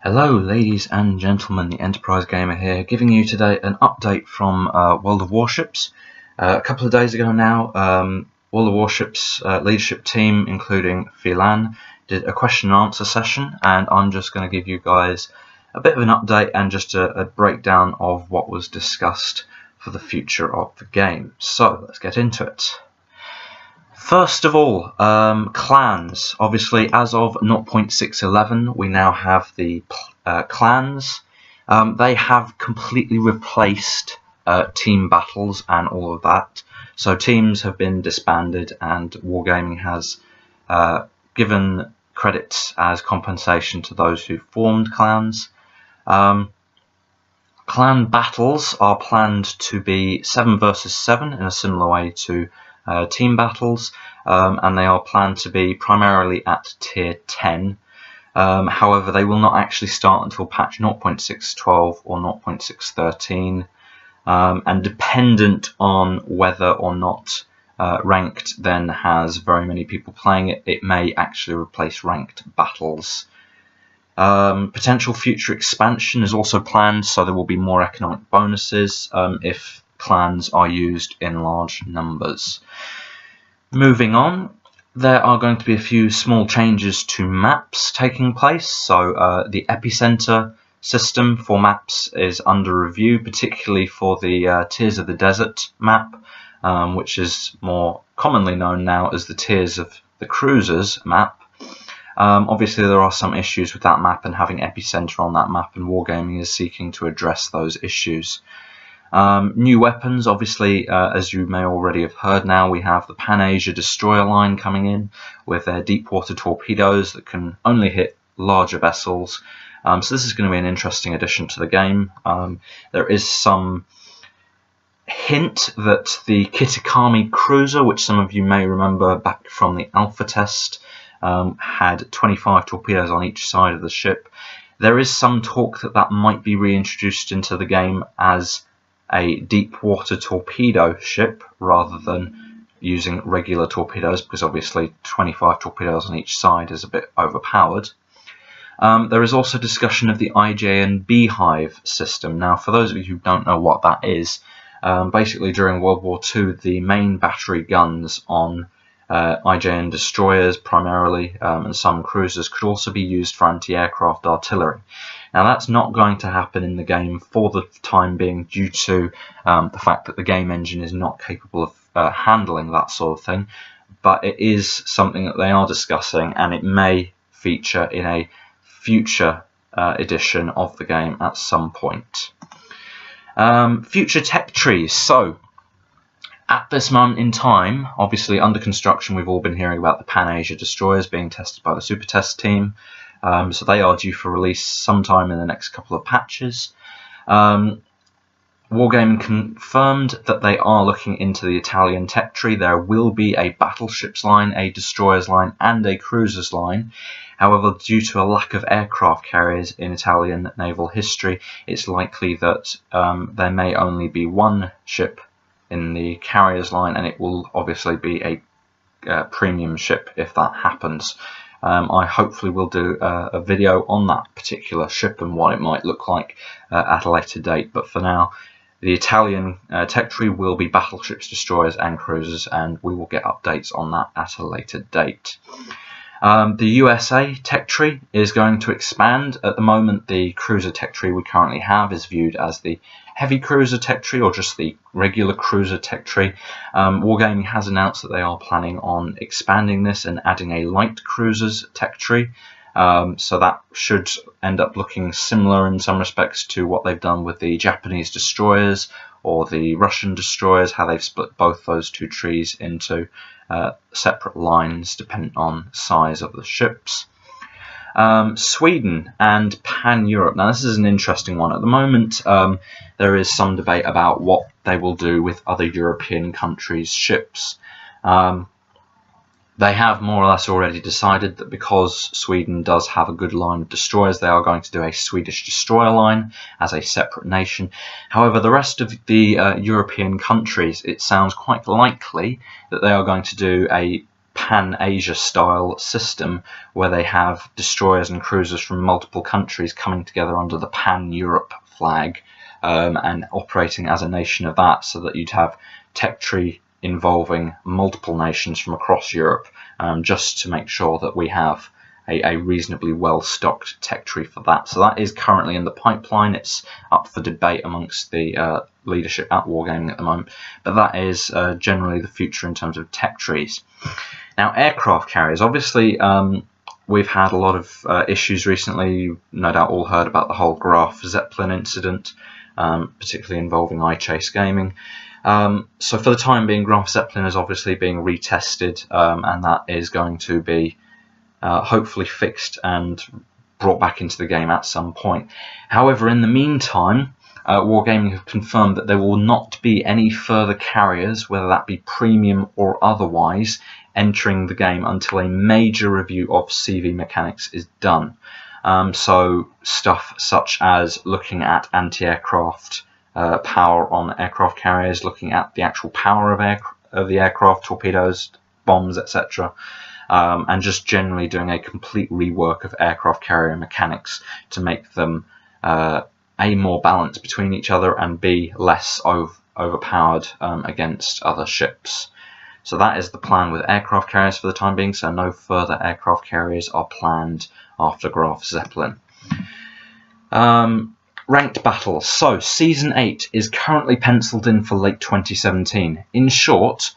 Hello ladies and gentlemen, the Enterprise Gamer here, giving you today an update from World of Warships. A couple of days ago now, World of Warships leadership team, including Philan, did a question and answer session, and I'm just going to give you guys a bit of an update and just a breakdown of what was discussed for the future of the game. So let's get into it. First of all, clans. Obviously, as of 0.611, we now have the clans. They have completely replaced team battles and all of that. So teams have been disbanded, and Wargaming has given credits as compensation to those who formed clans. Clan battles are planned to be 7 versus 7 in a similar way to team battles, and they are planned to be primarily at tier 10. However, they will not actually start until patch 0.612 or 0.613, and dependent on whether or not ranked then has very many people playing it, it may actually replace ranked battles. Potential future expansion is also planned, so there will be more economic bonuses if clans are used in large numbers. Moving on, there are going to be a few small changes to maps taking place. So the epicenter system for maps is under review, particularly for the Tears of the Desert map, which is more commonly known now as the Tears of the Cruisers map. Obviously there are some issues with that map and having epicenter on that map, and Wargaming is seeking to address those issues. New weapons, obviously, as you may already have heard now, we have the Pan-Asia destroyer line coming in with their deep water torpedoes that can only hit larger vessels. So this is going to be an interesting addition to the game. There is some hint that the Kitakami cruiser, which some of you may remember back from the alpha test, had 25 torpedoes on each side of the ship. There is some talk that that might be reintroduced into the game as a deep water torpedo ship rather than using regular torpedoes, because obviously 25 torpedoes on each side is a bit overpowered. There is also discussion of the IJN Beehive system. Now, for those of you who don't know what that is, basically during World War II, the main battery guns on IJN destroyers primarily, and some cruisers, could also be used for anti-aircraft artillery. Now that's not going to happen in the game for the time being, due to the fact that the game engine is not capable of handling that sort of thing, but it is something that they are discussing, and it may feature in a future edition of the game at some point. Future tech trees. So at this moment in time, obviously under construction, we've all been hearing about the Pan-Asia destroyers being tested by the Super Test team. So they are due for release sometime in the next couple of patches. Wargaming confirmed that they are looking into the Italian tech tree. There will be a battleships line, a destroyers line, and a cruisers line. However, due to a lack of aircraft carriers in Italian naval history, it's likely that there may only be one ship in the carriers line, and it will obviously be a premium ship if that happens. I hopefully will do a video on that particular ship and what it might look like at a later date, but for now the Italian tech tree will be battleships, destroyers and cruisers, and we will get updates on that at a later date. The USA tech tree is going to expand. At the moment, the cruiser tech tree we currently have is viewed as the heavy cruiser tech tree, or just the regular cruiser tech tree. Wargaming has announced that they are planning on expanding this and adding a light cruisers tech tree. So that should end up looking similar in some respects to what they've done with the Japanese destroyers or the Russian destroyers, how they've split both those two trees into separate lines depending on size of the ships. Sweden and Pan-Europe. Now this is an interesting one. At the moment there is some debate about what they will do with other European countries' ships. They have more or less already decided that because Sweden does have a good line of destroyers, they are going to do a Swedish destroyer line as a separate nation. However, the rest of the European countries, it sounds quite likely that they are going to do a Pan-Asia style system where they have destroyers and cruisers from multiple countries coming together under the Pan-Europe flag and operating as a nation of that, so that you'd have tech tree involving multiple nations from across Europe, just to make sure that we have a reasonably well-stocked tech tree for that. So that is currently in the pipeline. It's up for debate amongst the leadership at Wargaming at the moment, but that is generally the future in terms of tech trees. Now, aircraft carriers, obviously we've had a lot of issues recently. You've no doubt all heard about the whole Graf Zeppelin incident, particularly involving iChase Gaming. So for the time being, Graf Zeppelin is obviously being retested, and that is going to be hopefully fixed and brought back into the game at some point. However, in the meantime, Wargaming have confirmed that there will not be any further carriers, whether that be premium or otherwise, entering the game until a major review of CV mechanics is done. So stuff such as looking at anti-aircraft power on aircraft carriers, looking at the actual power of the aircraft, torpedoes, bombs, etc. And just generally doing a complete rework of aircraft carrier mechanics to make them A, more balanced between each other, and B, less overpowered against other ships. So that is the plan with aircraft carriers for the time being, so no further aircraft carriers are planned after Graf Zeppelin. Ranked battles. So Season 8 is currently penciled in for late 2017. In short,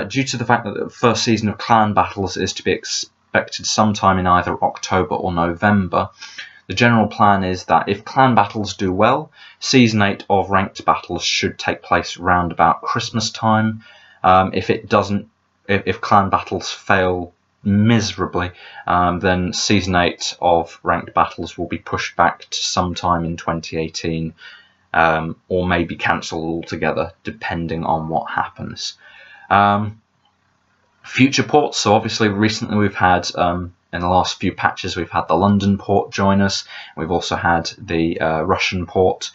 due to the fact that the first season of clan battles is to be expected sometime in either October or November, the general plan is that if clan battles do well, Season 8 of ranked battles should take place round about Christmas time. If it doesn't, if clan battles fail miserably, then Season 8 of ranked battles will be pushed back to sometime in 2018, or maybe cancelled altogether, depending on what happens. Future ports, so obviously recently we've had, in the last few patches, we've had the London port join us. We've also had the Russian port.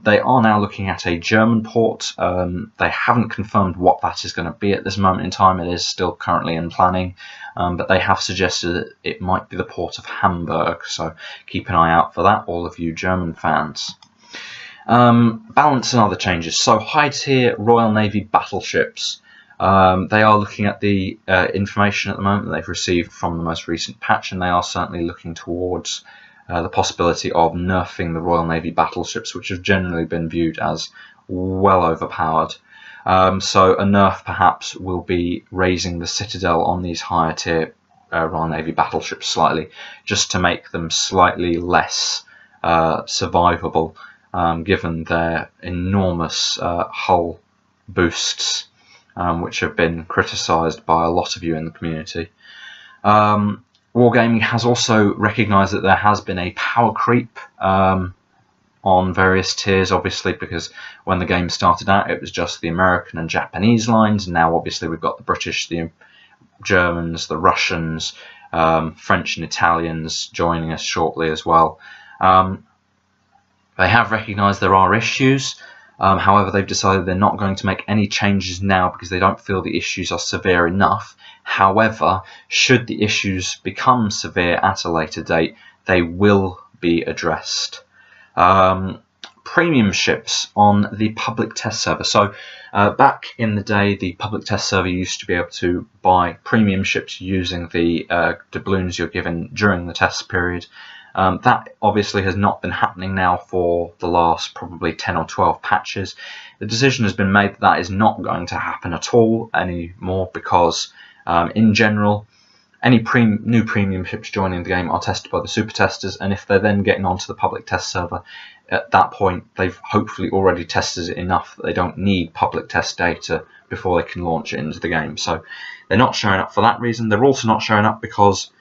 They are now looking at a German port. They haven't confirmed what that is going to be at this moment in time. It is still currently in planning, but they have suggested that it might be the port of Hamburg, so keep an eye out for that, all of you German fans. Balance and other changes. So high tier Royal Navy battleships. They are looking at the information at the moment that they've received from the most recent patch, and they are certainly looking towards the possibility of nerfing the Royal Navy battleships, which have generally been viewed as well overpowered. So a nerf perhaps will be raising the Citadel on these higher tier Royal Navy battleships slightly, just to make them slightly less survivable, given their enormous hull boosts, which have been criticised by a lot of you in the community. Wargaming has also recognised that there has been a power creep on various tiers, obviously, because when the game started out it was just the American and Japanese lines, and now obviously we've got the British, the Germans, the Russians, French and Italians joining us shortly as well. They have recognised there are issues. However, they've decided they're not going to make any changes now because they don't feel the issues are severe enough. However, should the issues become severe at a later date, they will be addressed. Premium ships on the public test server. So back in the day, the public test server used to be able to buy premium ships using the doubloons you're given during the test period. That obviously has not been happening now for the last probably 10 or 12 patches. The decision has been made that that is not going to happen at all anymore, because in general, any new premium ships joining the game are tested by the super testers, and if they're then getting onto the public test server, at that point they've hopefully already tested it enough that they don't need public test data before they can launch it into the game. So they're not showing up for that reason. They're also not showing up because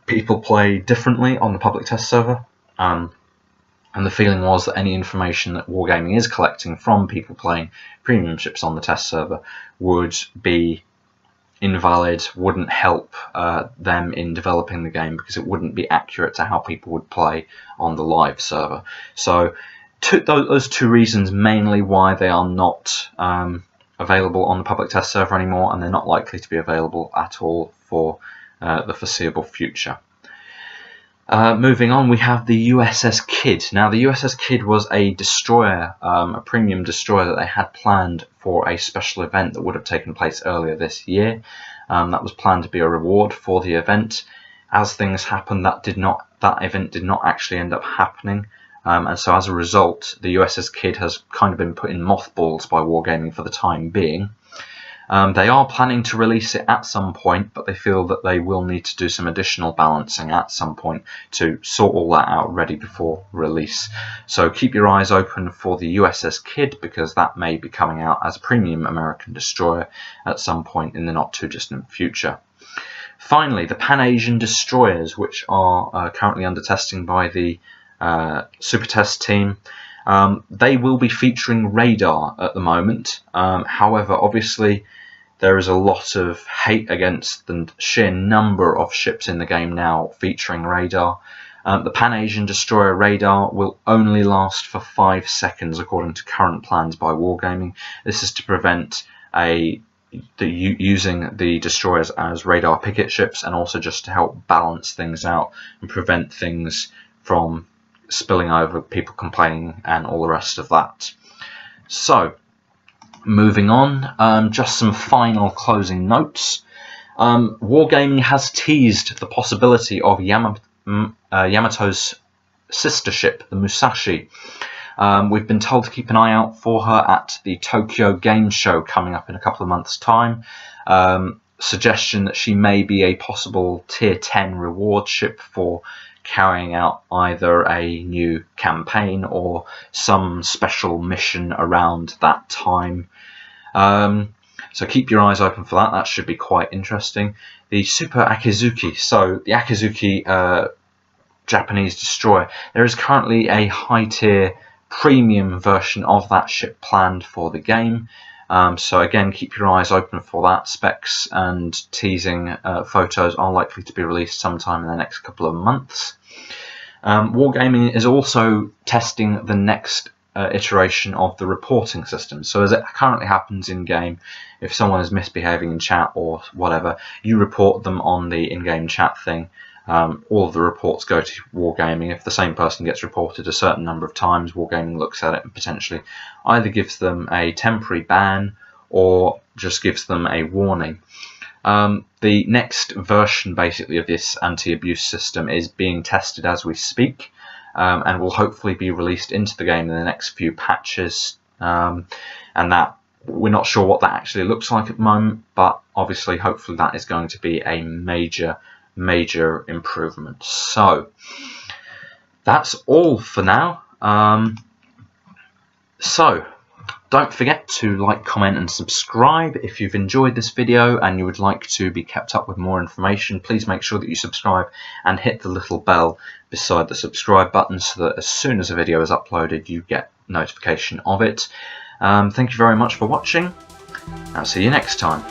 people play differently on the public test server, and the feeling was that any information that Wargaming is collecting from people playing premium ships on the test server would be invalid, wouldn't help them in developing the game, because it wouldn't be accurate to how people would play on the live server. So those two reasons mainly why they are not available on the public test server anymore, and they're not likely to be available at all for the foreseeable future. Moving on, we have the USS Kidd. Now, the USS Kidd was a destroyer, a premium destroyer that they had planned for a special event that would have taken place earlier this year. That was planned to be a reward for the event. As things happened, that event did not actually end up happening. And so as a result, the USS Kidd has kind of been put in mothballs by Wargaming for the time being. They are planning to release it at some point, but they feel that they will need to do some additional balancing at some point to sort all that out ready before release. So keep your eyes open for the USS Kidd, because that may be coming out as a premium American destroyer at some point in the not too distant future. Finally, the Pan-Asian destroyers, which are currently under testing by the Super Test team. They will be featuring radar at the moment. However, obviously, there is a lot of hate against the sheer number of ships in the game now featuring radar. The Pan-Asian destroyer radar will only last for 5 seconds according to current plans by Wargaming. This is to prevent using the destroyers as radar picket ships, and also just to help balance things out and prevent things from spilling over, people complaining and all the rest of that. So, moving on, just some final closing notes. Wargaming has teased the possibility of Yamato's sister ship, the Musashi. We've been told to keep an eye out for her at the Tokyo Game Show coming up in a couple of months' time. Suggestion that she may be a possible Tier 10 reward ship for carrying out either a new campaign or some special mission around that time. So keep your eyes open for that. That should be quite interesting. The Super Akizuki. So the Akizuki Japanese destroyer. There is currently a high-tier premium version of that ship planned for the game. So again, keep your eyes open for that. Specs and teasing photos are likely to be released sometime in the next couple of months. Wargaming is also testing the next iteration of the reporting system. So as it currently happens in game, if someone is misbehaving in chat or whatever, you report them on the in-game chat thing. All of the reports go to Wargaming. If the same person gets reported a certain number of times, Wargaming looks at it and potentially either gives them a temporary ban or just gives them a warning. The next version basically of this anti-abuse system is being tested as we speak, and will hopefully be released into the game in the next few patches, and that we're not sure what that actually looks like at the moment, but obviously hopefully that is going to be a major improvement. So that's all for now. So don't forget to like, comment and subscribe. If you've enjoyed this video and you would like to be kept up with more information, please make sure that you subscribe and hit the little bell beside the subscribe button so that as soon as a video is uploaded you get notification of it. Thank you very much for watching. I'll see you next time.